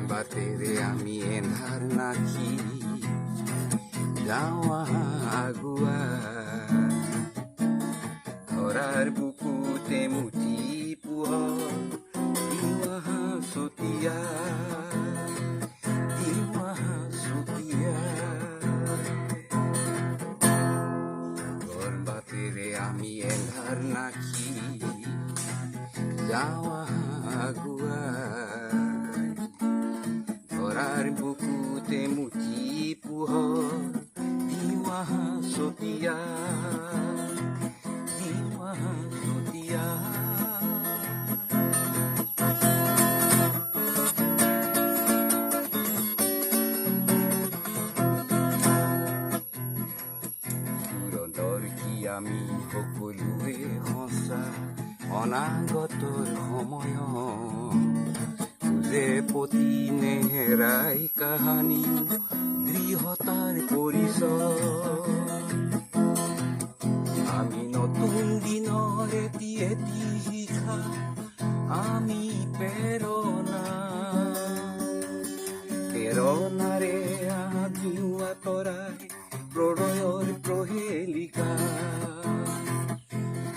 বাটেৰে আমি এন্ধাৰ নাখি যাওঁ আগুৱা ধৰাৰ বুকুতে মুঠি পোহৰ চতিয়া বাটেৰে আমি এন্ধাৰ নাখি যাওঁ আগুৱা ধৰাৰ বুকুতে মুঠি পোহৰ চতিয়া আমি সকলোৱে সঁচা অনাগতৰ সময়ত খুজে পতি নেহেৰাই কাহানী দৃঢ়তাৰ পৰিচয় আমি নতুন দিনৰ এটি এটি শিখা আমি প্ৰেৰণাৰে আগিও আঁতৰাই প্ৰলয়ৰ প্ৰহেলিকা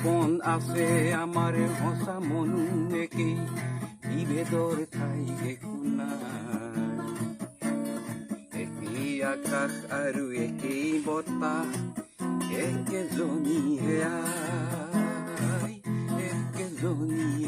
কোন আছে আমাৰ সঁচা মন একেই বিভেদৰ ঠাই একো নাই একেই আকাশ আৰু একেই বতাহ একেজনী হেয়াই একেজনী